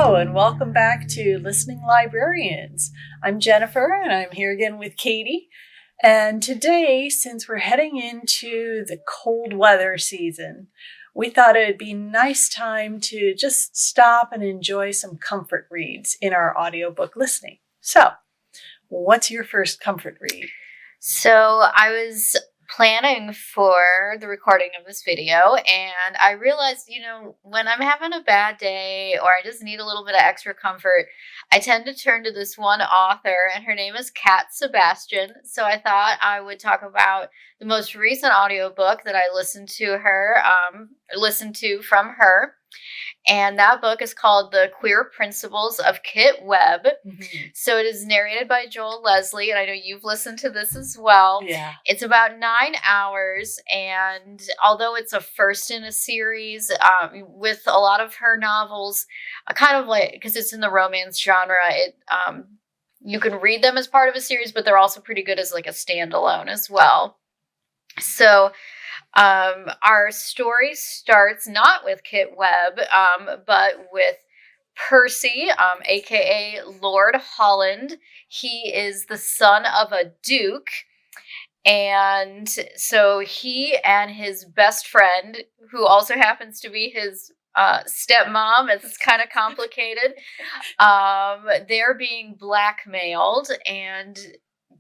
Hello, and welcome back to Listening Librarians. I'm Jennifer, and I'm here again with Katie. And today, since we're heading into the cold weather season, we thought it would be a nice time to just stop and enjoy some comfort reads in our audiobook listening. So, what's your first comfort read? So I was planning for the recording of this video, and I realized, when I'm having a bad day or I just need a little bit of extra comfort, I tend to turn to this one author, and her name is Sebastian. So I thought I would talk about the most recent audiobook that I listened to from her. And that book is called The Queer Principles of Kit Webb. Mm-hmm. So it is narrated by Joel Leslie, and I know you've listened to this as well. Yeah. It's about 9 hours, and although it's a first in a series, with a lot of her novels, kind of like, because it's in the romance genre, you can read them as part of a series, but they're also pretty good as like a standalone as well. So our story starts not with Kit Webb, but with Percy, aka Lord Holland. He is the son of a duke, and so he and his best friend, who also happens to be his stepmom, it's kind of complicated, they're being blackmailed, and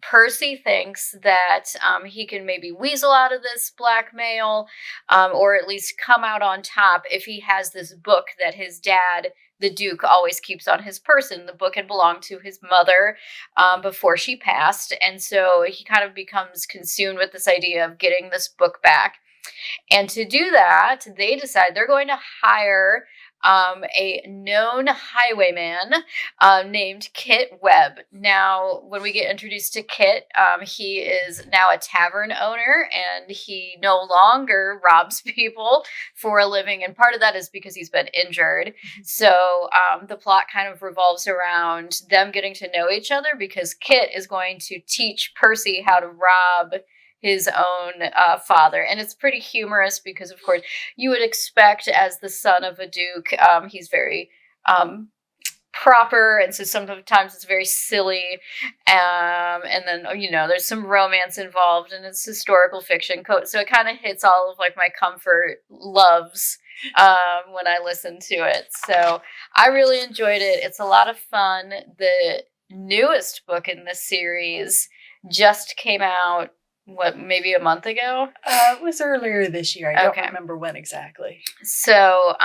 Percy thinks that he can maybe weasel out of this blackmail, or at least come out on top if he has this book that his dad, the Duke, always keeps on his person. The book had belonged to his mother before she passed, and so he kind of becomes consumed with this idea of getting this book back. And to do that, they decide they're going to hire a known highwayman named Kit Webb. Now, when we get introduced to Kit, he is now a tavern owner, and he no longer robs people for a living. And part of that is because he's been injured. Mm-hmm. So the plot kind of revolves around them getting to know each other, because Kit is going to teach Percy how to rob his own father. And it's pretty humorous because, of course, you would expect, as the son of a duke, he's very proper, and so sometimes it's very silly. And then, there's some romance involved, and it's historical fiction. So it kind of hits all of like my comfort loves when I listen to it. So I really enjoyed it. It's a lot of fun. The newest book in this series just came out, maybe a month ago? It was earlier this year. I don't remember when exactly. So,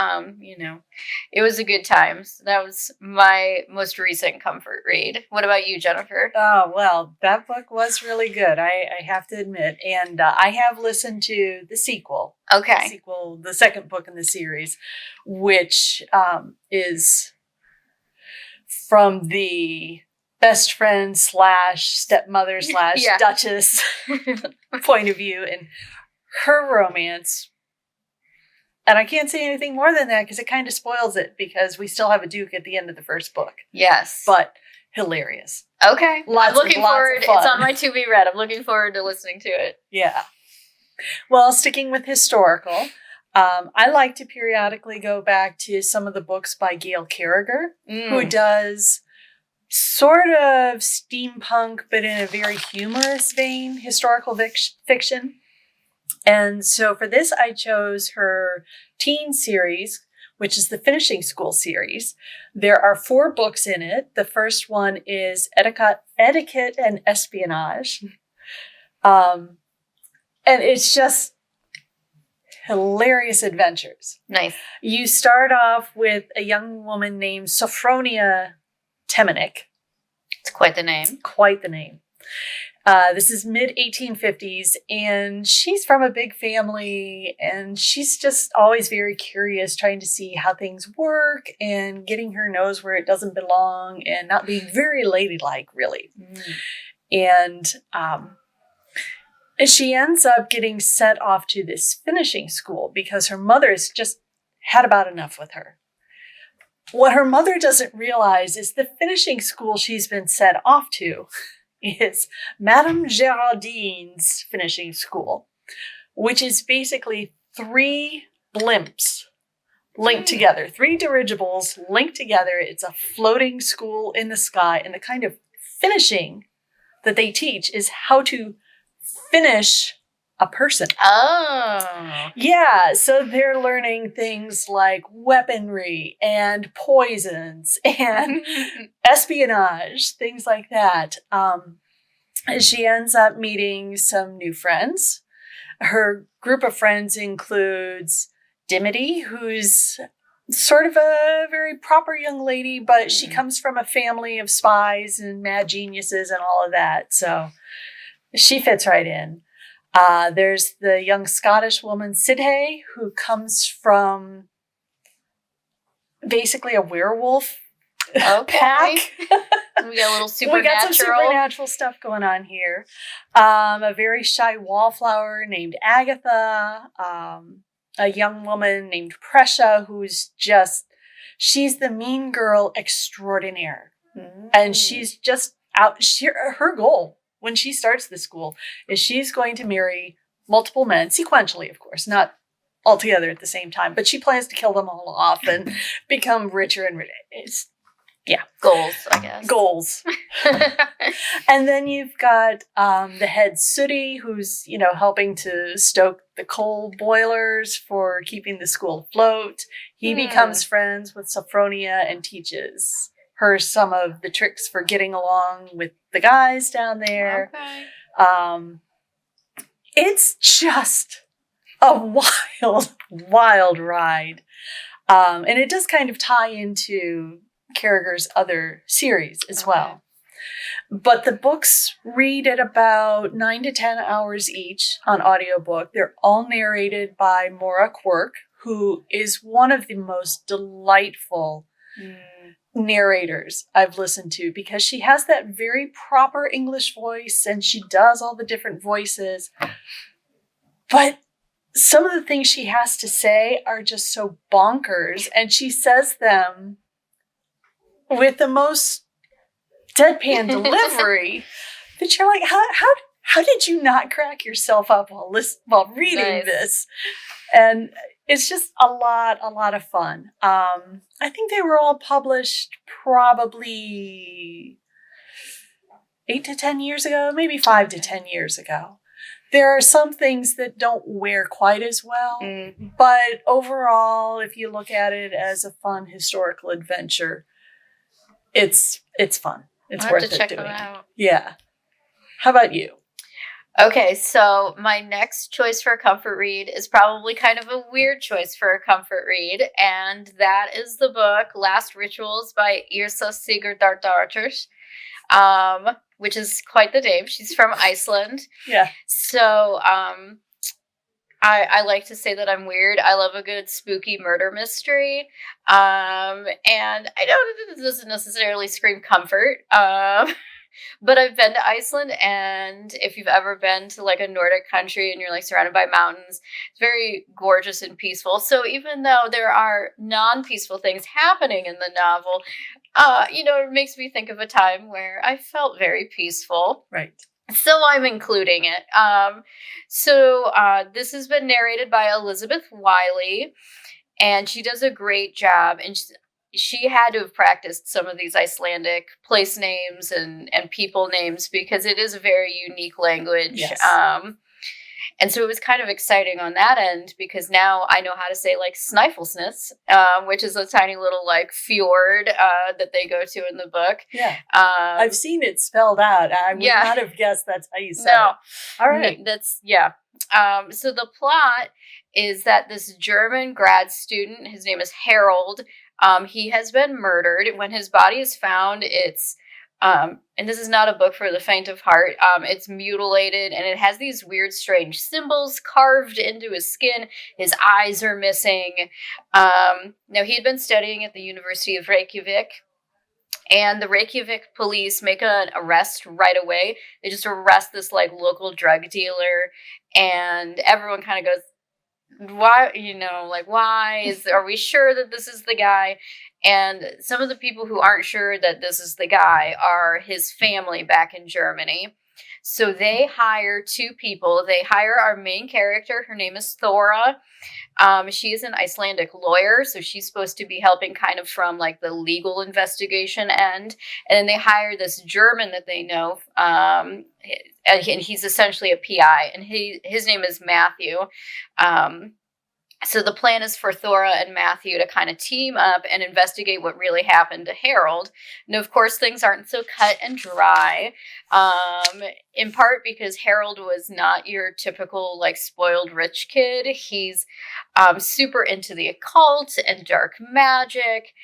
it was a good time. So that was my most recent comfort read. What about you, Jennifer? Oh, well, that book was really good, I have to admit. And I have listened to the sequel. Okay. The second book in the series, which is from the best friend / stepmother / duchess point of view, and her romance. And I can't say anything more than that because it kind of spoils it, because we still have a duke at the end of the first book. Yes. But hilarious. Okay. I'm looking forward. It's on my to be read. I'm looking forward to listening to it. Yeah. Well, sticking with historical, I like to periodically go back to some of the books by Gail Carriger, who does sort of steampunk, but in a very humorous vein, historical fiction. And so for this, I chose her teen series, which is the Finishing School series. There are 4 books in it. The first one is Etiquette and Espionage. And it's just hilarious adventures. Nice. You start off with a young woman named Sophronia Temenick. It's quite the name. This is mid-1850s, and she's from a big family, and she's just always very curious, trying to see how things work and getting her nose where it doesn't belong, and not being very ladylike, really. And she ends up getting sent off to this finishing school because her mother's just had about enough with her. What her mother doesn't realize is the finishing school she's been sent off to is Madame Geraldine's finishing school, which is basically 3 blimps linked together. 3 dirigibles linked together. It's a floating school in the sky. And the kind of finishing that they teach is how to finish a person. Oh. Yeah, so they're learning things like weaponry and poisons and espionage, things like that. She ends up meeting some new friends. Her group of friends includes Dimity, who's sort of a very proper young lady, but she comes from a family of spies and mad geniuses and all of that. So she fits right in. There's the young Scottish woman, Sidhay, who comes from basically a werewolf pack. We got a little supernatural. We got some supernatural stuff going on here. A very shy wallflower named Agatha. A young woman named Prescia, who's she's the mean girl extraordinaire. Mm-hmm. And she's just out. Her goal when she starts the school is she's going to marry multiple men, sequentially, of course, not all together at the same time, but she plans to kill them all off and become richer and richer. Goals, I guess. Goals. And then you've got the head Sooty, who's, helping to stoke the coal boilers for keeping the school afloat. He becomes friends with Sophronia and teaches her some of the tricks for getting along with the guys down there. Okay. It's just a wild, wild ride. And it does kind of tie into Carriger's other series as well. But the books read at about 9 to 10 hours each on audiobook. They're all narrated by Maura Quirk, who is one of the most delightful narrators I've listened to, because she has that very proper English voice and she does all the different voices. But some of the things she has to say are just so bonkers, and she says them with the most deadpan delivery that you're like, how did you not crack yourself up while reading this? And it's just a lot of fun. I think they were all published probably 8 to 10 years ago, maybe 5 to 10 years ago. There are some things that don't wear quite as well, but overall, if you look at it as a fun historical adventure, it's fun. It's worth it. Check them out. Yeah. How about you? Okay, so my next choice for a comfort read is probably kind of a weird choice for a comfort read, and that is the book Last Rituals by Yrsa Sigurdardottir, which is quite the name. She's from Iceland. Yeah. So I like to say that I'm weird. I love a good spooky murder mystery. And I know it doesn't necessarily scream comfort. But I've been to Iceland, and if you've ever been to like a Nordic country and you're like surrounded by mountains, it's very gorgeous and peaceful. So even though there are non-peaceful things happening in the novel, it makes me think of a time where I felt very peaceful. Right. So I'm including it. This has been narrated by Elizabeth Wiley, and she does a great job. And she had to have practiced some of these Icelandic place names and people names, because it is a very unique language. Yes. And so it was kind of exciting on that end, because now I know how to say like Snæfellsnes, which is a tiny little like fjord that they go to in the book. Yeah. I've seen it spelled out. I would not have guessed that's how you said it. All right. So the plot is that this German grad student, his name is Harold, he has been murdered. When his body is found, it's and this is not a book for the faint of heart. It's mutilated, and it has these weird, strange symbols carved into his skin. His eyes are missing. Now, he had been studying at the University of Reykjavik, and the Reykjavik police make an arrest right away. They just arrest this like local drug dealer, and everyone kind of goes, why, why are we sure that this is the guy? And some of the people who aren't sure that this is the guy are his family back in Germany. So they hire two people. They hire our main character. Her name is Thora. She is an Icelandic lawyer, so she's supposed to be helping kind of from like the legal investigation end. And then they hire this German that they know, and he's essentially a PI, and his name is Matthew. So the plan is for Thora and Matthew to kind of team up and investigate what really happened to Harold. And of course, things aren't so cut and dry, in part because Harold was not your typical like spoiled rich kid. He's super into the occult and dark magic.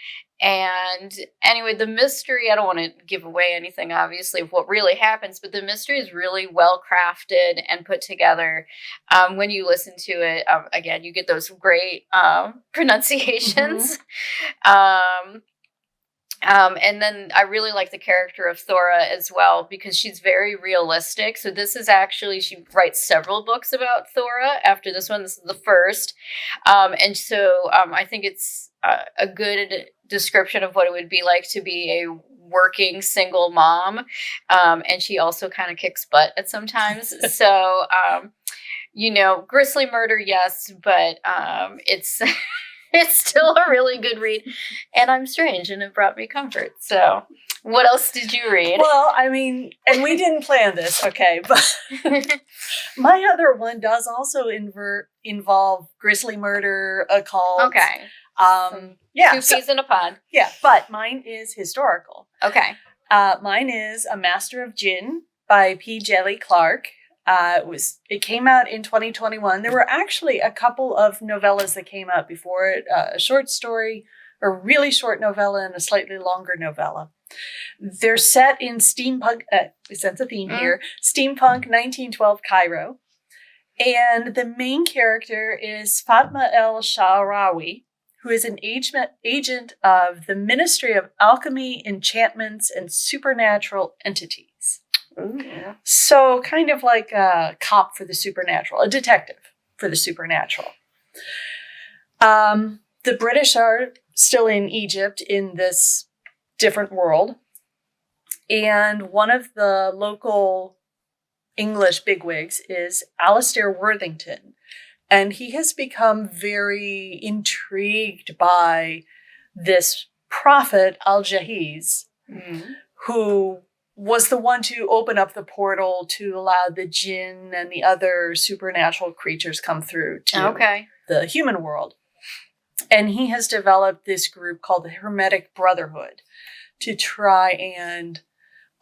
And anyway, the mystery, I don't want to give away anything, obviously, of what really happens, but the mystery is really well crafted and put together. When you listen to it, again, you get those great pronunciations. Mm-hmm. And then I really like the character of Thora as well, because she's very realistic. So this is actually, she writes several books about Thora after this one. This is the first. And so I think it's a good description of what it would be like to be a working single mom. And she also kind of kicks butt at some times. So, grisly murder, yes, but it's... It's still a really good read, and I'm strange, and it brought me comfort. So, what else did you read? Well, I mean, and we didn't plan this, okay, but my other one does also involve grisly murder, occult. Okay. Yeah. Two peas in a pod. Yeah, but mine is historical. Okay. Mine is A Master of Djinn by Djeli Clark. It came out in 2021. There were actually a couple of novellas that came out before it, a short story, a really short novella, and a slightly longer novella. They're set in steampunk, we sense a theme here, steampunk 1912 Cairo. And the main character is Fatma el-Sha'rawi, who is an agent of the Ministry of Alchemy, Enchantments, and Supernatural Entities. Ooh. So kind of like a cop for the supernatural, a detective for the supernatural. The British are still in Egypt in this different world. And one of the local English bigwigs is Alistair Worthington. And he has become very intrigued by this prophet, Al-Jahiz, who was the one to open up the portal to allow the Djinn and the other supernatural creatures come through to the human world. And he has developed this group called the Hermetic Brotherhood to try and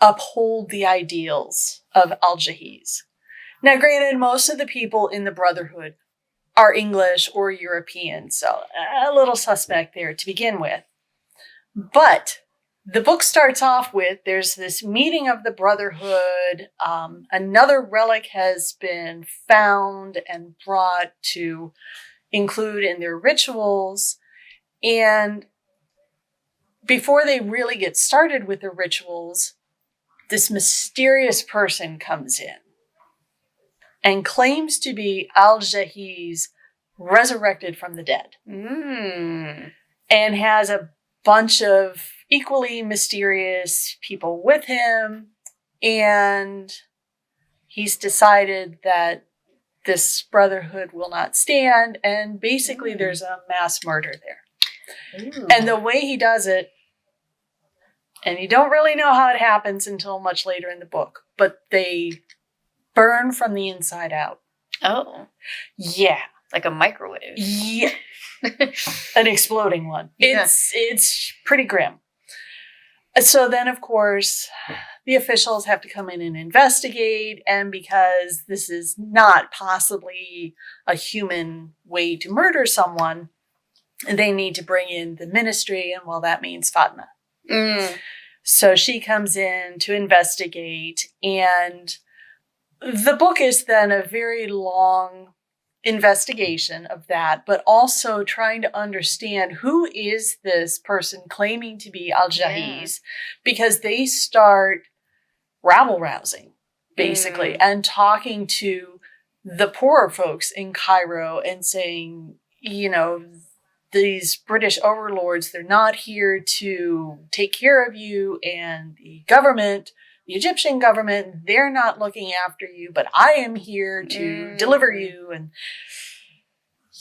uphold the ideals of Al-Jahiz. Now, granted, most of the people in the Brotherhood are English or European, so a little suspect there to begin with. But the book starts off with, there's this meeting of the Brotherhood. Another relic has been found and brought to include in their rituals. And before they really get started with the rituals, this mysterious person comes in and claims to be Al-Jahiz resurrected from the dead. And has a bunch of equally mysterious people with him, and he's decided that this brotherhood will not stand, and basically there's a mass murder there. And the way he does it, and you don't really know how it happens until much later in the book, but they burn from the inside out. Oh. Yeah. Like a microwave. Yeah. An exploding one. Yeah. It's pretty grim. So then, of course, the officials have to come in and investigate. And because this is not possibly a human way to murder someone, they need to bring in the ministry. And well, that means Fatma. So she comes in to investigate. And the book is then a very long investigation of that, but also trying to understand who is this person claiming to be Al-Jahiz, because they start rabble-rousing, basically, and talking to the poorer folks in Cairo and saying, these British overlords, they're not here to take care of you, and the government the Egyptian government, they're not looking after you, but I am here to deliver you. And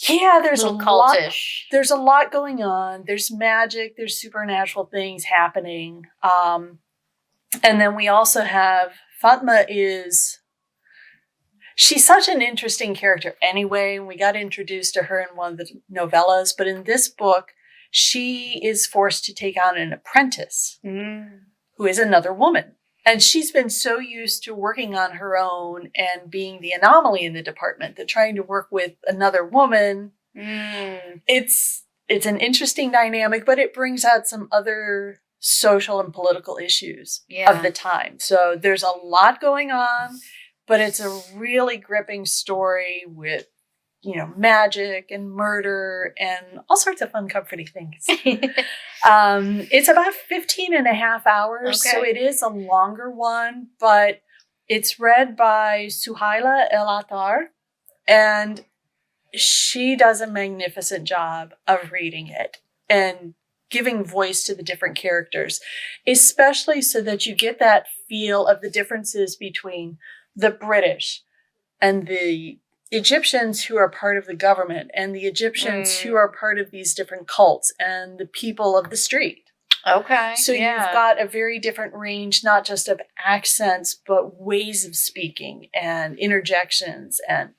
yeah, there's a lot. There's a lot going on. There's magic. There's supernatural things happening. And then we also have Fatma she's such an interesting character anyway. We got introduced to her in one of the novellas, but in this book, she is forced to take on an apprentice who is another woman. And she's been so used to working on her own and being the anomaly in the department that trying to work with another woman, it's an interesting dynamic, but it brings out some other social and political issues of the time. So there's a lot going on, but it's a really gripping story with, magic and murder and all sorts of fun, comforting things. It's about 15 and a half hours, so it is a longer one, but it's read by Suhaila El Attar, and she does a magnificent job of reading it and giving voice to the different characters, especially so that you get that feel of the differences between the British and the Egyptians who are part of the government and the Egyptians who are part of these different cults and the people of the street. Okay. So you've got a very different range, not just of accents, but ways of speaking and interjections. And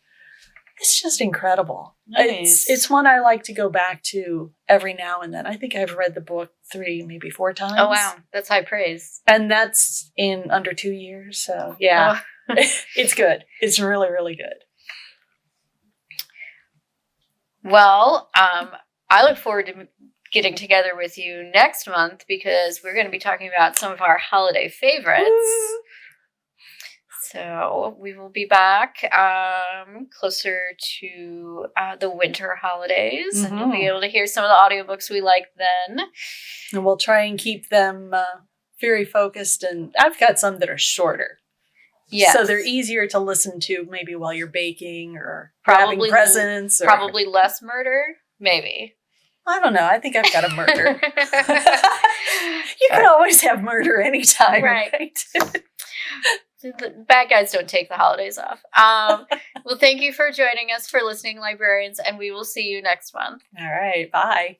it's just incredible. Nice. It's one I like to go back to every now and then. I think I've read the book 3, maybe 4 times. Oh, wow. That's high praise. And that's in under 2 years. So yeah, it's good. It's really, really good. Well, I look forward to getting together with you next month because we're going to be talking about some of our holiday favorites. Woo! So we will be back closer to the winter holidays, and you'll be able to hear some of the audiobooks we like then. And we'll try and keep them very focused, and I've got some that are shorter. Yes. So they're easier to listen to maybe while you're baking or wrapping presents. Probably less murder, maybe. I don't know. I think I've got a murder. You can always have murder anytime, right? The bad guys don't take the holidays off. Well, thank you for joining us for Listening Librarians, and we will see you next month. All right. Bye.